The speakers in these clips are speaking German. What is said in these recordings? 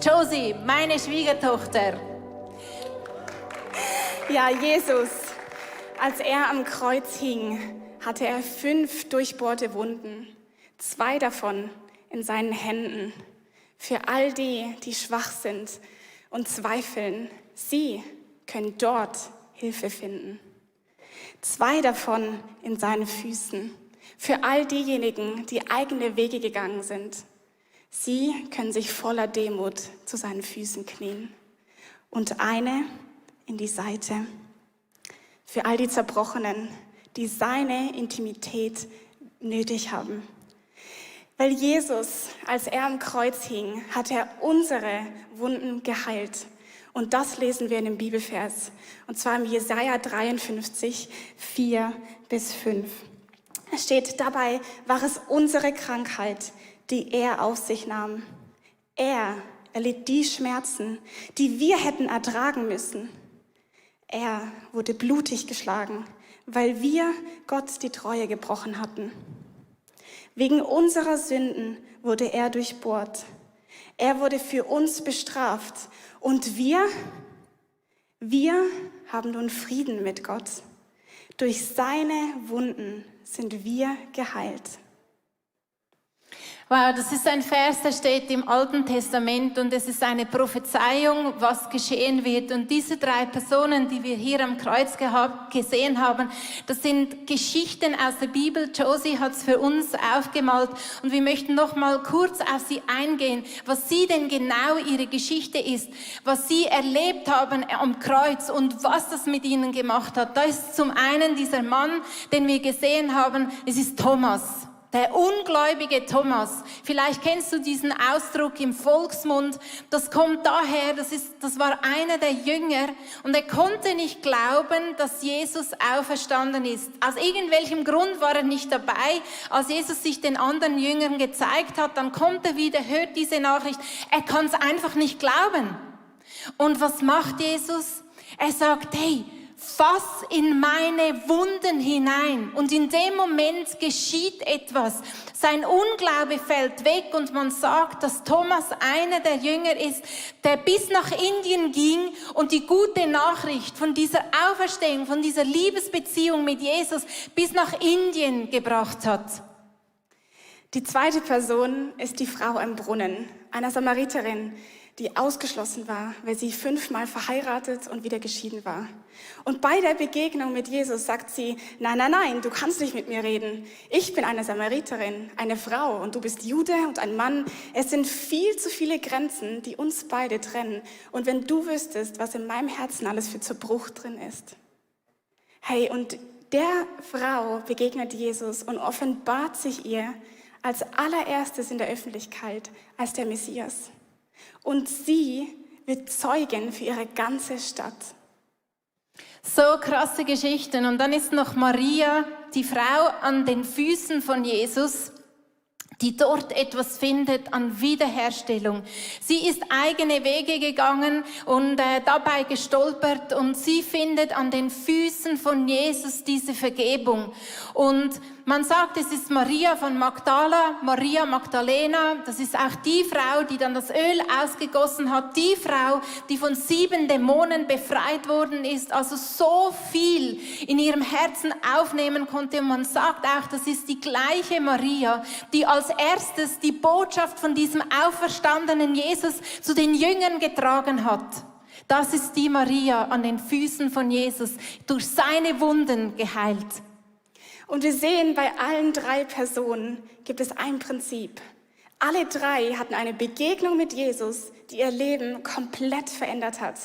Josie, meine Schwiegertochter. Ja, Jesus, als er am Kreuz hing, hatte er 5 durchbohrte Wunden, 2 davon in seinen Händen. Für all die, die schwach sind und zweifeln, sie können dort Hilfe finden. 2 davon in seinen Füßen. Für all diejenigen, die eigene Wege gegangen sind. Sie können sich voller Demut zu seinen Füßen knien. Und eine in die Seite. Für all die Zerbrochenen, die seine Intimität nötig haben. Weil Jesus, als er am Kreuz hing, hat er unsere Wunden geheilt. Und das lesen wir in dem Bibelvers. Und zwar im Jesaja 53, 4-5. Es steht, dabei war es unsere Krankheit, die er auf sich nahm. Er erlitt die Schmerzen, die wir hätten ertragen müssen. Er wurde blutig geschlagen, weil wir Gott die Treue gebrochen hatten. Wegen unserer Sünden wurde er durchbohrt. Er wurde für uns bestraft. Und wir haben nun Frieden mit Gott. Durch seine Wunden sind wir geheilt. Wow, das ist ein Vers, der steht im Alten Testament und es ist eine Prophezeiung, was geschehen wird. Und diese 3 Personen, die wir hier am Kreuz gesehen haben, das sind Geschichten aus der Bibel. Josie hat es für uns aufgemalt und wir möchten noch mal kurz auf sie eingehen, was sie denn genau ihre Geschichte ist, was sie erlebt haben am Kreuz und was das mit ihnen gemacht hat. Da ist zum einen dieser Mann, den wir gesehen haben, es ist Thomas. Der ungläubige Thomas. Vielleicht kennst du diesen Ausdruck im Volksmund. Das kommt daher, das war einer der Jünger und er konnte nicht glauben, dass Jesus auferstanden ist. Aus irgendwelchem Grund war er nicht dabei. Als Jesus sich den anderen Jüngern gezeigt hat, dann kommt er wieder, hört diese Nachricht. Er kann es einfach nicht glauben. Und was macht Jesus? Er sagt, hey, fass in meine Wunden hinein. Und in dem Moment geschieht etwas. Sein Unglaube fällt weg und man sagt, dass Thomas einer der Jünger ist, der bis nach Indien ging und die gute Nachricht von dieser Auferstehung, von dieser Liebesbeziehung mit Jesus bis nach Indien gebracht hat. Die zweite Person ist die Frau am Brunnen, einer Samariterin, die ausgeschlossen war, weil sie 5-mal verheiratet und wieder geschieden war. Und bei der Begegnung mit Jesus sagt sie, nein, du kannst nicht mit mir reden. Ich bin eine Samariterin, eine Frau und du bist Jude und ein Mann. Es sind viel zu viele Grenzen, die uns beide trennen. Und wenn du wüsstest, was in meinem Herzen alles für Zerbruch drin ist. Hey, und der Frau begegnet Jesus und offenbart sich ihr als allererstes in der Öffentlichkeit als der Messias. Und sie wird Zeugin für ihre ganze Stadt. So krasse Geschichten. Und dann ist noch Maria, die Frau an den Füßen von Jesus, die dort etwas findet an Wiederherstellung. Sie ist eigene Wege gegangen und dabei gestolpert und sie findet an den Füßen von Jesus diese Vergebung. Und man sagt, es ist Maria von Magdala, Maria Magdalena. Das ist auch die Frau, die dann das Öl ausgegossen hat. Die Frau, die von 7 Dämonen befreit worden ist. Also so viel in ihrem Herzen aufnehmen konnte. Und man sagt auch, das ist die gleiche Maria, die als erstes die Botschaft von diesem auferstandenen Jesus zu den Jüngern getragen hat. Das ist die Maria an den Füßen von Jesus, durch seine Wunden geheilt. Und wir sehen, bei allen 3 Personen gibt es ein Prinzip. Alle 3 hatten eine Begegnung mit Jesus, die ihr Leben komplett verändert hat.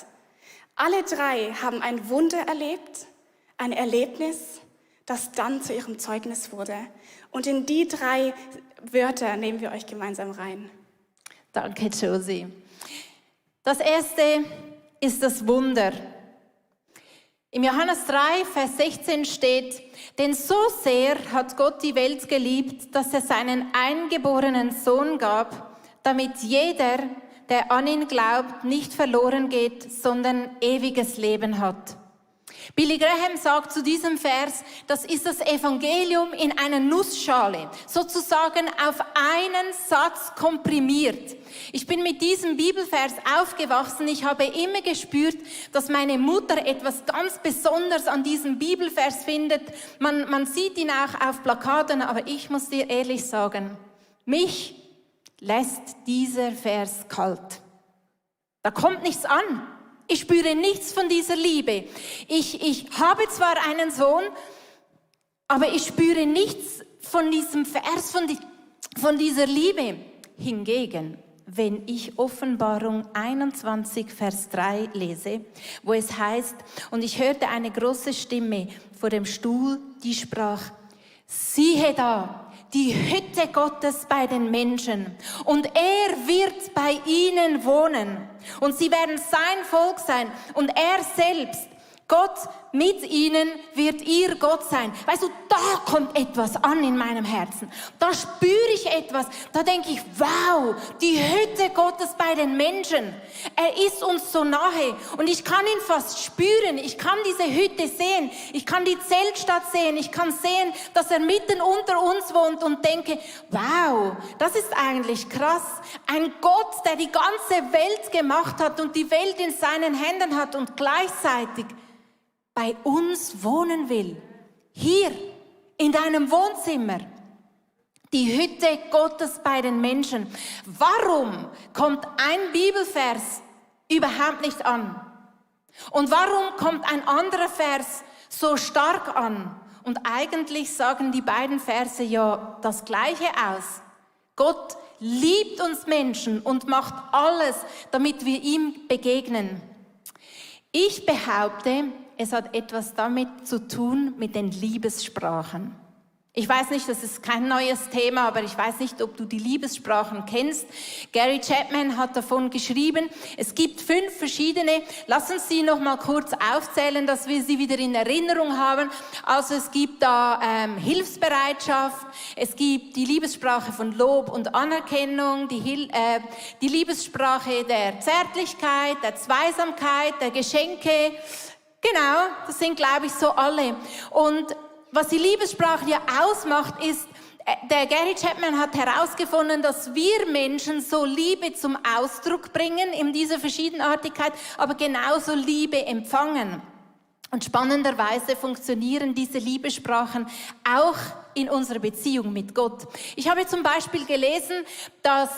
Alle 3 haben ein Wunder erlebt, ein Erlebnis, das dann zu ihrem Zeugnis wurde. Und in die 3 Wörter nehmen wir euch gemeinsam rein. Danke, Josie. Das erste ist das Wunder. Im Johannes 3, Vers 16 steht, denn so sehr hat Gott die Welt geliebt, dass er seinen eingeborenen Sohn gab, damit jeder, der an ihn glaubt, nicht verloren geht, sondern ewiges Leben hat. Billy Graham sagt zu diesem Vers, das ist das Evangelium in einer Nussschale, sozusagen auf einen Satz komprimiert. Ich bin mit diesem Bibelvers aufgewachsen. Ich habe immer gespürt, dass meine Mutter etwas ganz Besonderes an diesem Bibelvers findet. Man sieht ihn auch auf Plakaten, aber ich muss dir ehrlich sagen, mich lässt dieser Vers kalt. Da kommt nichts an. Ich spüre nichts von dieser Liebe. Ich habe zwar einen Sohn, aber ich spüre nichts von diesem Vers, von dieser Liebe. Hingegen, wenn ich Offenbarung 21, Vers 3 lese, wo es heißt, und ich hörte eine große Stimme vor dem Stuhl, die sprach, siehe da, die Hütte Gottes bei den Menschen und er wird bei ihnen wohnen und sie werden sein Volk sein und er selbst, Gott mit ihnen wird ihr Gott sein. Weißt du, da kommt etwas an in meinem Herzen. Da spüre ich etwas. Da denke ich, wow, die Hütte Gottes bei den Menschen. Er ist uns so nahe und ich kann ihn fast spüren. Ich kann diese Hütte sehen. Ich kann die Zeltstadt sehen. Ich kann sehen, dass er mitten unter uns wohnt und denke, wow, das ist eigentlich krass. Ein Gott, der die ganze Welt gemacht hat und die Welt in seinen Händen hat und gleichzeitig bei uns wohnen will. Hier, in deinem Wohnzimmer. Die Hütte Gottes bei den Menschen. Warum kommt ein Bibelvers überhaupt nicht an? Und warum kommt ein anderer Vers so stark an? Und eigentlich sagen die beiden Verse ja das Gleiche aus. Gott liebt uns Menschen und macht alles, damit wir ihm begegnen. Ich behaupte, es hat etwas damit zu tun mit den Liebessprachen. Ich weiß nicht, das ist kein neues Thema, aber ich weiß nicht, ob du die Liebessprachen kennst. Gary Chapman hat davon geschrieben. Es gibt 5 verschiedene. Lass uns sie noch mal kurz aufzählen, dass wir sie wieder in Erinnerung haben. Also es gibt da Hilfsbereitschaft, es gibt die Liebessprache von Lob und Anerkennung, die Liebessprache der Zärtlichkeit, der Zweisamkeit, der Geschenke. Genau, das sind, glaube ich, so alle. Und was die Liebessprache ja ausmacht, ist, der Gary Chapman hat herausgefunden, dass wir Menschen so Liebe zum Ausdruck bringen in dieser Verschiedenartigkeit, aber genauso Liebe empfangen. Und spannenderweise funktionieren diese Liebessprachen auch in unserer Beziehung mit Gott. Ich habe zum Beispiel gelesen, dass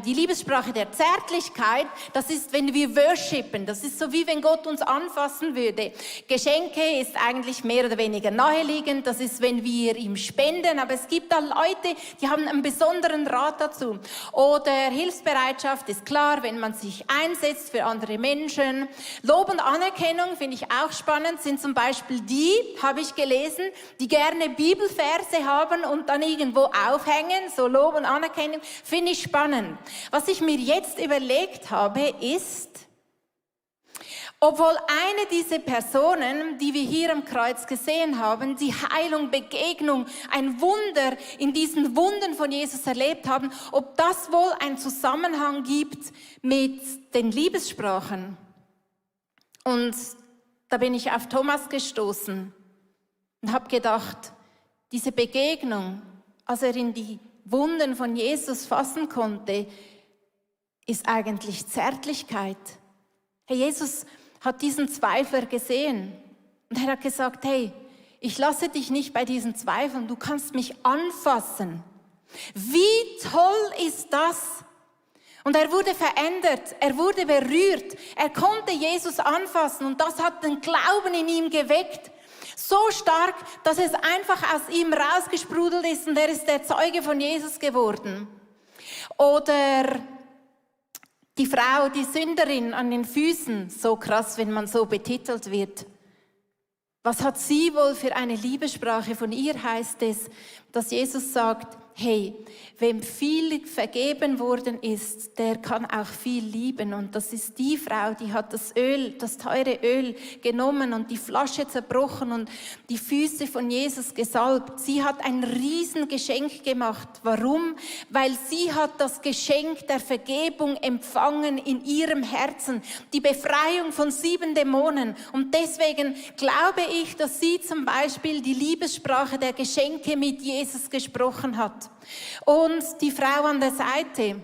die Liebessprache der Zärtlichkeit, das ist, wenn wir worshipen, das ist so wie wenn Gott uns anfassen würde. Geschenke ist eigentlich mehr oder weniger naheliegend, das ist, wenn wir ihm spenden, aber es gibt da Leute, die haben einen besonderen Rat dazu. Oder Hilfsbereitschaft ist klar, wenn man sich einsetzt für andere Menschen. Lob und Anerkennung finde ich auch spannend, sind zum Beispiel die, habe ich gelesen, die gerne Bibelverse haben und dann irgendwo aufhängen, so Lob und Anerkennung, finde ich spannend. Was ich mir jetzt überlegt habe, ist, obwohl eine dieser Personen, die wir hier am Kreuz gesehen haben, die Heilung, Begegnung, ein Wunder in diesen Wunden von Jesus erlebt haben, ob das wohl einen Zusammenhang gibt mit den Liebessprachen. Und da bin ich auf Thomas gestoßen und habe gedacht, diese Begegnung, als er in die Wunden von Jesus fassen konnte, ist eigentlich Zärtlichkeit. Herr Jesus hat diesen Zweifler gesehen und er hat gesagt, hey, ich lasse dich nicht bei diesen Zweifeln, du kannst mich anfassen. Wie toll ist das? Und er wurde verändert, er wurde berührt, er konnte Jesus anfassen und das hat den Glauben in ihm geweckt. So stark, dass es einfach aus ihm rausgesprudelt ist und er ist der Zeuge von Jesus geworden. Oder die Frau, die Sünderin an den Füßen, so krass, wenn man so betitelt wird. Was hat sie wohl für eine Liebessprache? Von ihr heißt es, dass Jesus sagt, hey, wem viel vergeben worden ist, der kann auch viel lieben. Und das ist die Frau, die hat das Öl, das teure Öl genommen und die Flasche zerbrochen und die Füße von Jesus gesalbt. Sie hat ein Riesengeschenk gemacht. Warum? Weil sie hat das Geschenk der Vergebung empfangen in ihrem Herzen. Die Befreiung von 7 Dämonen. Und deswegen glaube ich, dass sie zum Beispiel die Liebessprache der Geschenke mit Jesus gesprochen hat. Und die Frau an der Seite,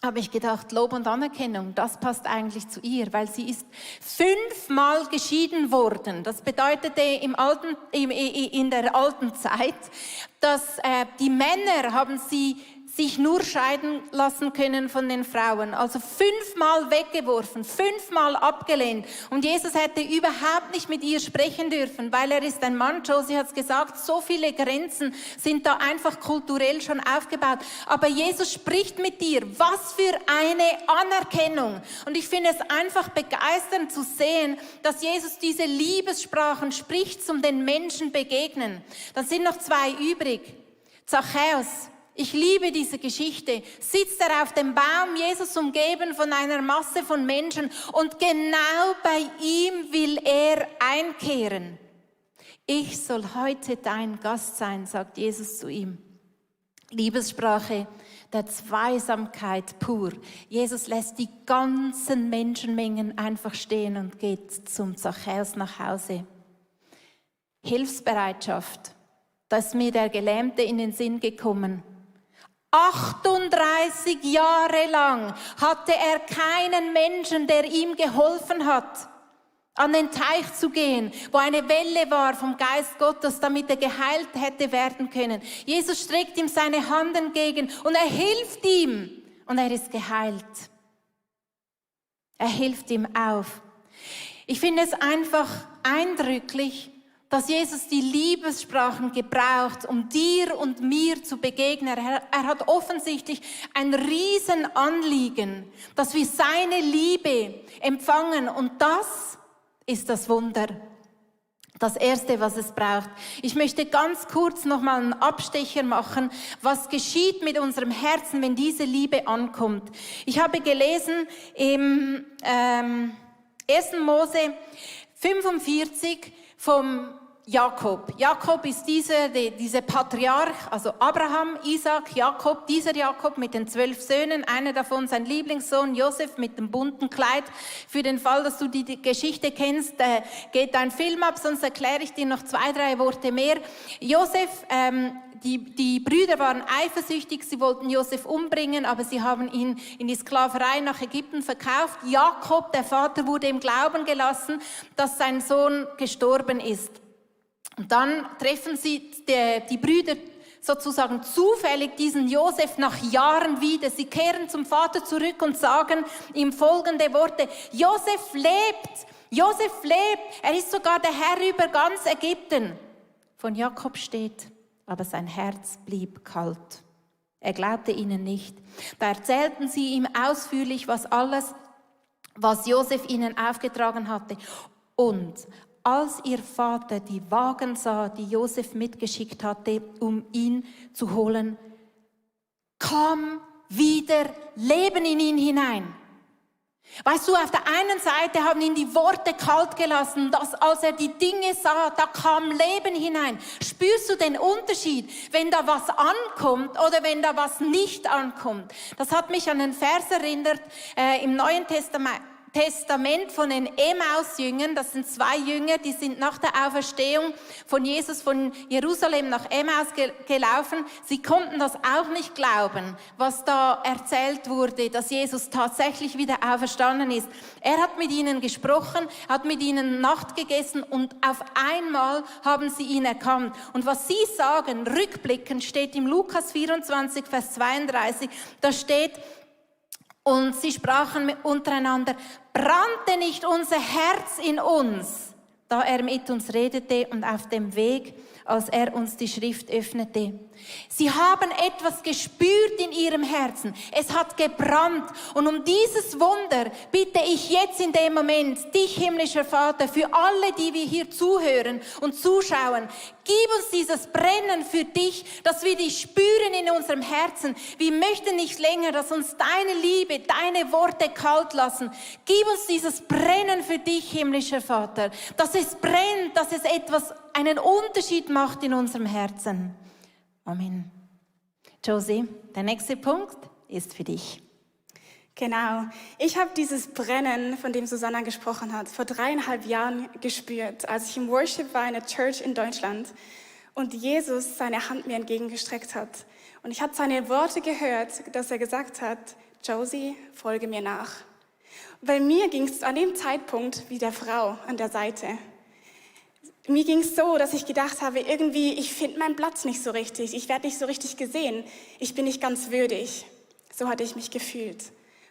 habe ich gedacht, Lob und Anerkennung, das passt eigentlich zu ihr, weil sie ist 5-mal geschieden worden. Das bedeutete in der alten Zeit, dass die Männer haben sie sich nur scheiden lassen können von den Frauen. Also 5-mal weggeworfen, 5-mal abgelehnt. Und Jesus hätte überhaupt nicht mit ihr sprechen dürfen, weil er ist ein Mann. Josie hat es gesagt, so viele Grenzen sind da einfach kulturell schon aufgebaut. Aber Jesus spricht mit dir. Was für eine Anerkennung. Und ich finde es einfach begeisternd zu sehen, dass Jesus diese Liebessprachen spricht, um den Menschen begegnen. Dann sind noch 2 übrig. Zachäus. Ich liebe diese Geschichte. Sitzt er auf dem Baum, Jesus umgeben von einer Masse von Menschen und genau bei ihm will er einkehren. Ich soll heute dein Gast sein, sagt Jesus zu ihm. Liebessprache der Zweisamkeit pur. Jesus lässt die ganzen Menschenmengen einfach stehen und geht zum Zachäus nach Hause. Hilfsbereitschaft. Da ist mir der Gelähmte in den Sinn gekommen. 38 Jahre lang hatte er keinen Menschen, der ihm geholfen hat, an den Teich zu gehen, wo eine Welle war vom Geist Gottes, damit er geheilt hätte werden können. Jesus streckt ihm seine Hand entgegen und er hilft ihm und er ist geheilt. Er hilft ihm auf. Ich finde es einfach eindrücklich, dass Jesus die Liebessprachen gebraucht, um dir und mir zu begegnen. Er hat offensichtlich ein Riesenanliegen, dass wir seine Liebe empfangen. Und das ist das Wunder. Das Erste, was es braucht. Ich möchte ganz kurz nochmal einen Abstecher machen. Was geschieht mit unserem Herzen, wenn diese Liebe ankommt? Ich habe gelesen im 1. Mose 45 vom Jakob. Jakob ist dieser Patriarch, also Abraham, Isaac, Jakob, dieser Jakob mit den 12 Söhnen, einer davon sein Lieblingssohn Josef mit dem bunten Kleid. Für den Fall, dass du die Geschichte kennst, geht ein Film ab, sonst erkläre ich dir noch 2, 3 Worte mehr. Josef, die Brüder waren eifersüchtig, sie wollten Josef umbringen, aber sie haben ihn in die Sklaverei nach Ägypten verkauft. Jakob, der Vater, wurde im Glauben gelassen, dass sein Sohn gestorben ist. Und dann treffen sie die Brüder sozusagen zufällig diesen Josef nach Jahren wieder. Sie kehren zum Vater zurück und sagen ihm folgende Worte: Josef lebt, Josef lebt, er ist sogar der Herr über ganz Ägypten. Von Jakob steht: aber sein Herz blieb kalt. Er glaubte ihnen nicht. Da erzählten sie ihm ausführlich, was Josef ihnen aufgetragen hatte. Und als ihr Vater die Wagen sah, die Josef mitgeschickt hatte, um ihn zu holen, kam wieder Leben in ihn hinein. Weißt du, auf der einen Seite haben ihn die Worte kalt gelassen, dass als er die Dinge sah, da kam Leben hinein. Spürst du den Unterschied, wenn da was ankommt oder wenn da was nicht ankommt? Das hat mich an einen Vers erinnert im Neuen Testament von den Emmaus-Jüngern. Das sind 2 Jünger, die sind nach der Auferstehung von Jesus von Jerusalem nach Emmaus gelaufen. Sie konnten das auch nicht glauben, was da erzählt wurde, dass Jesus tatsächlich wieder auferstanden ist. Er hat mit ihnen gesprochen, hat mit ihnen Nacht gegessen und auf einmal haben sie ihn erkannt. Und was sie sagen, rückblickend, steht im Lukas 24, Vers 32, da steht: und sie sprachen untereinander: brannte nicht unser Herz in uns, da er mit uns redete und auf dem Weg, als er uns die Schrift öffnete. Sie haben etwas gespürt in ihrem Herzen. Es hat gebrannt. Und um dieses Wunder bitte ich jetzt in dem Moment dich, himmlischer Vater, für alle, die wir hier zuhören und zuschauen, gib uns dieses Brennen für dich, dass wir dich spüren in unserem Herzen. Wir möchten nicht länger, dass uns deine Liebe, deine Worte kalt lassen. Gib uns dieses Brennen für dich, himmlischer Vater, dass es brennt, dass es einen Unterschied macht in unserem Herzen. Amen. Josie, der nächste Punkt ist für dich. Genau. Ich habe dieses Brennen, von dem Susanna gesprochen hat, vor 3,5 Jahren gespürt, als ich im Worship war in der Church in Deutschland und Jesus seine Hand mir entgegengestreckt hat. Und ich habe seine Worte gehört, dass er gesagt hat, Josie, folge mir nach. Bei mir ging es an dem Zeitpunkt wie der Frau an der Seite. Mir ging es so, dass ich gedacht habe, irgendwie, ich finde meinen Platz nicht so richtig, ich werde nicht so richtig gesehen, ich bin nicht ganz würdig. So hatte ich mich gefühlt.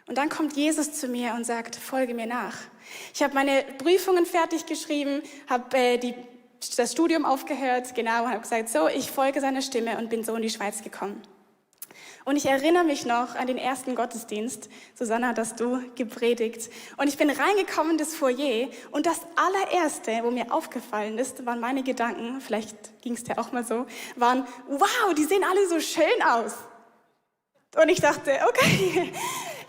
Und dann kommt Jesus zu mir und sagt, folge mir nach. Ich habe meine Prüfungen fertig geschrieben, habe das Studium aufgehört, genau, und habe gesagt, so, ich folge seiner Stimme und bin so in die Schweiz gekommen. Und ich erinnere mich noch an den ersten Gottesdienst. Susanna, hast du gepredigt. Und ich bin reingekommen in das Foyer und das allererste, wo mir aufgefallen ist, waren meine Gedanken, vielleicht ging es dir auch mal so, waren, wow, die sehen alle so schön aus. Und ich dachte, okay,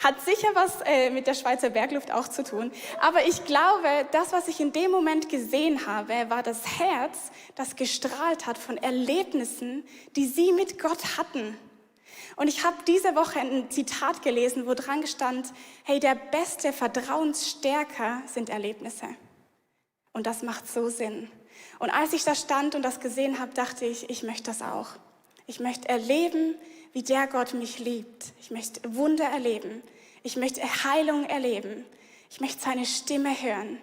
hat sicher was mit der Schweizer Bergluft auch zu tun. Aber ich glaube, das, was ich in dem Moment gesehen habe, war das Herz, das gestrahlt hat von Erlebnissen, die sie mit Gott hatten. Und ich habe diese Woche ein Zitat gelesen, wo dran stand, hey, der beste Vertrauensstärker sind Erlebnisse. Und das macht so Sinn. Und als ich da stand und das gesehen habe, dachte ich, ich möchte das auch. Ich möchte erleben, wie der Gott mich liebt. Ich möchte Wunder erleben. Ich möchte Heilung erleben. Ich möchte seine Stimme hören.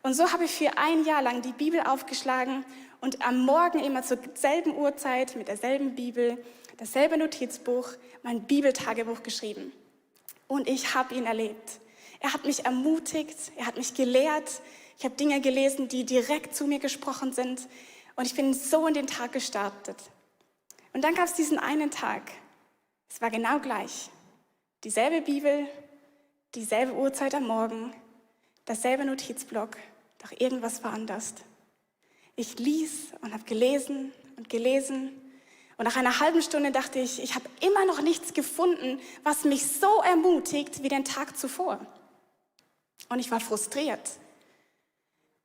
Und so habe ich für 1 Jahr lang die Bibel aufgeschlagen und am Morgen immer zur selben Uhrzeit mit derselben Bibel, dasselbe Notizbuch, mein Bibeltagebuch geschrieben. Und ich habe ihn erlebt. Er hat mich ermutigt, er hat mich gelehrt. Ich habe Dinge gelesen, die direkt zu mir gesprochen sind. Und ich bin so in den Tag gestartet. Und dann gab es diesen einen Tag. Es war genau gleich. Dieselbe Bibel, dieselbe Uhrzeit am Morgen, dasselbe Notizblock, doch irgendwas war anders. Ich ließ und habe gelesen und gelesen. Und nach einer halben Stunde dachte ich, ich habe immer noch nichts gefunden, was mich so ermutigt wie den Tag zuvor. Und ich war frustriert.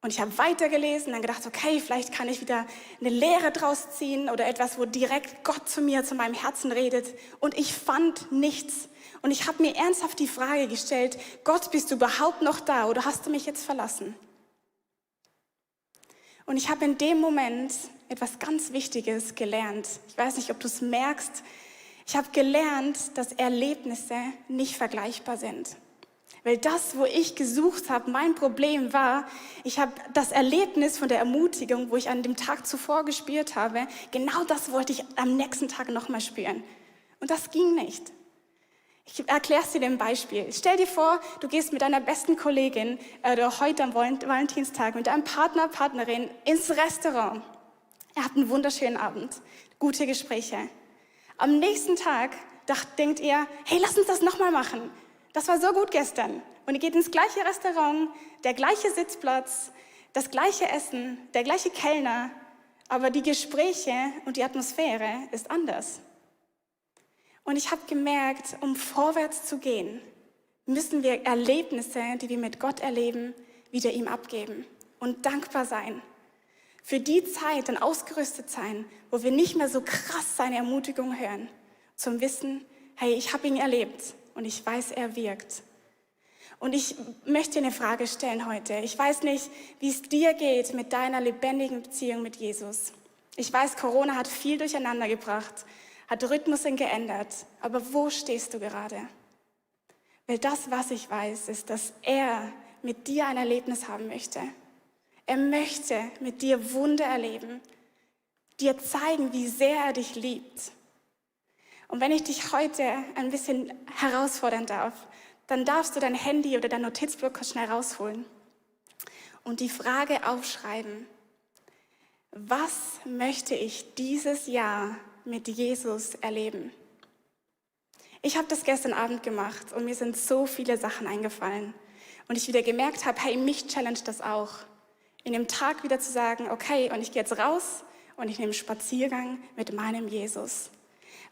Und ich habe weitergelesen, dann gedacht, okay, vielleicht kann ich wieder eine Lehre draus ziehen oder etwas, wo direkt Gott zu mir, zu meinem Herzen redet. Und ich fand nichts. Und ich habe mir ernsthaft die Frage gestellt, Gott, bist du überhaupt noch da oder hast du mich jetzt verlassen? Und ich habe in dem Moment etwas ganz Wichtiges gelernt. Ich weiß nicht, ob du es merkst. Ich habe gelernt, dass Erlebnisse nicht vergleichbar sind. Weil das, wo ich gesucht habe, mein Problem war, ich habe das Erlebnis von der Ermutigung, wo ich an dem Tag zuvor gespürt habe, genau das wollte ich am nächsten Tag nochmal spüren. Und das ging nicht. Ich erkläre es dir dem Beispiel. Stell dir vor, du gehst mit deiner besten Kollegin oder heute am Valentinstag mit deinem Partner, Partnerin ins Restaurant. Ihr habt einen wunderschönen Abend, gute Gespräche. Am nächsten Tag denkt ihr, hey, lass uns das nochmal machen. Das war so gut gestern. Und ihr geht ins gleiche Restaurant, der gleiche Sitzplatz, das gleiche Essen, der gleiche Kellner, aber die Gespräche und die Atmosphäre ist anders. Und ich habe gemerkt, um vorwärts zu gehen, müssen wir Erlebnisse, die wir mit Gott erleben, wieder ihm abgeben und dankbar sein. Für die Zeit dann ausgerüstet sein, wo wir nicht mehr so krass seine Ermutigung hören, zum Wissen, hey, ich habe ihn erlebt und ich weiß, er wirkt. Und ich möchte dir eine Frage stellen heute. Ich weiß nicht, wie es dir geht mit deiner lebendigen Beziehung mit Jesus. Ich weiß, Corona hat viel durcheinander gebracht, hat Rhythmusen geändert. Aber wo stehst du gerade? Weil das, was ich weiß, ist, dass er mit dir ein Erlebnis haben möchte. Er möchte mit dir Wunder erleben, dir zeigen, wie sehr er dich liebt. Und wenn ich dich heute ein bisschen herausfordern darf, dann darfst du dein Handy oder dein Notizblock schnell rausholen und die Frage aufschreiben: Was möchte ich dieses Jahr mit Jesus erleben. Ich habe das gestern Abend gemacht und mir sind so viele Sachen eingefallen. Und ich wieder gemerkt habe, hey, mich challenge das auch. In dem Tag wieder zu sagen, okay, und ich gehe jetzt raus und ich nehme einen Spaziergang mit meinem Jesus.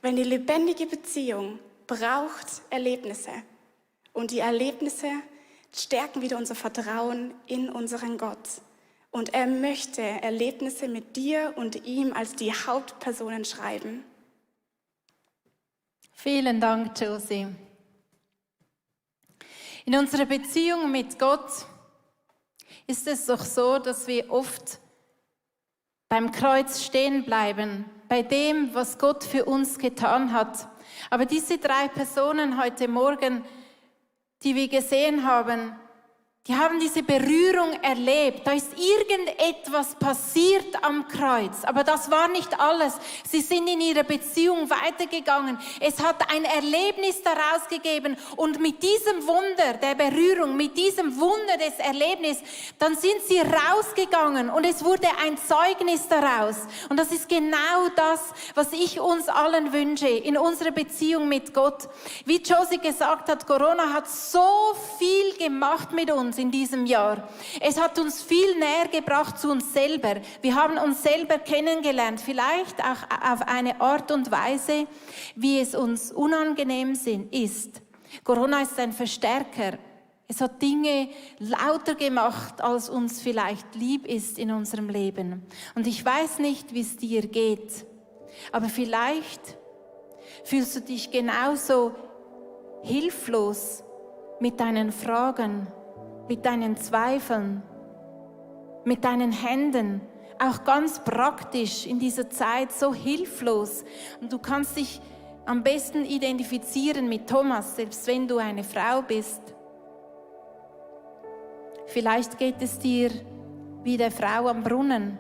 Weil die lebendige Beziehung braucht Erlebnisse. Und die Erlebnisse stärken wieder unser Vertrauen in unseren Gott. Und er möchte Erlebnisse mit dir und ihm als die Hauptpersonen schreiben. Vielen Dank, Josie. In unserer Beziehung mit Gott ist es doch so, dass wir oft beim Kreuz stehen bleiben, bei dem, was Gott für uns getan hat. Aber diese 3 Personen heute Morgen, die wir gesehen haben, die haben diese Berührung erlebt. Da ist irgendetwas passiert am Kreuz. Aber das war nicht alles. Sie sind in ihrer Beziehung weitergegangen. Es hat ein Erlebnis daraus gegeben. Und mit diesem Wunder der Berührung, mit diesem Wunder des Erlebnisses, dann sind sie rausgegangen und es wurde ein Zeugnis daraus. Und das ist genau das, was ich uns allen wünsche in unserer Beziehung mit Gott. Wie Josie gesagt hat, Corona hat so viel gemacht mit uns in diesem Jahr. Es hat uns viel näher gebracht zu uns selber. Wir haben uns selber kennengelernt, vielleicht auch auf eine Art und Weise, wie es uns unangenehm ist. Corona ist ein Verstärker. Es hat Dinge lauter gemacht, als uns vielleicht lieb ist in unserem Leben. Und ich weiß nicht, wie es dir geht, aber vielleicht fühlst du dich genauso hilflos mit deinen Fragen, mit deinen Zweifeln, mit deinen Händen, auch ganz praktisch in dieser Zeit so hilflos. Und du kannst dich am besten identifizieren mit Thomas, selbst wenn du eine Frau bist. Vielleicht geht es dir wie der Frau am Brunnen.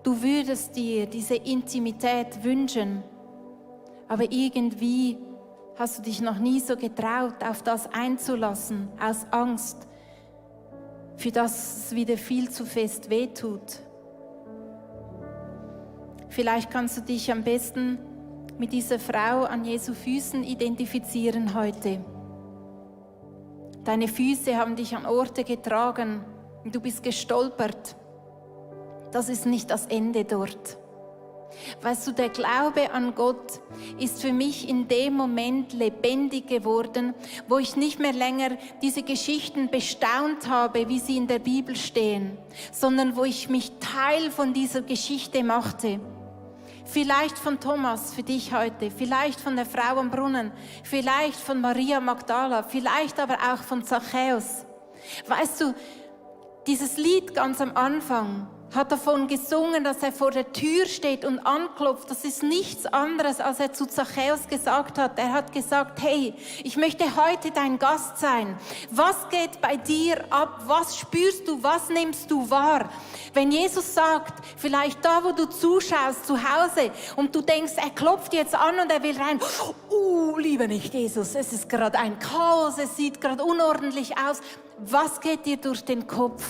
Du würdest dir diese Intimität wünschen, aber irgendwie hast du dich noch nie so getraut, auf das einzulassen, aus Angst, für das es wieder viel zu fest wehtut. Vielleicht kannst du dich am besten mit dieser Frau an Jesu Füßen identifizieren heute. Deine Füße haben dich an Orte getragen und du bist gestolpert. Das ist nicht das Ende dort. Weißt du, der Glaube an Gott ist für mich in dem Moment lebendig geworden, wo ich nicht mehr länger diese Geschichten bestaunt habe, wie sie in der Bibel stehen, sondern wo ich mich Teil von dieser Geschichte machte. Vielleicht von Thomas für dich heute, vielleicht von der Frau am Brunnen, vielleicht von Maria Magdala, vielleicht aber auch von Zachäus. Weißt du, dieses Lied ganz am Anfang hat davon gesungen, dass er vor der Tür steht und anklopft. Das ist nichts anderes, als er zu Zachäus gesagt hat. Er hat gesagt, hey, ich möchte heute dein Gast sein. Was geht bei dir ab? Was spürst du? Was nimmst du wahr? Wenn Jesus sagt, vielleicht da, wo du zuschaust, zu Hause, und du denkst, er klopft jetzt an und er will rein. Lieber nicht, Jesus, es ist gerade ein Chaos, es sieht gerade unordentlich aus. Was geht dir durch den Kopf?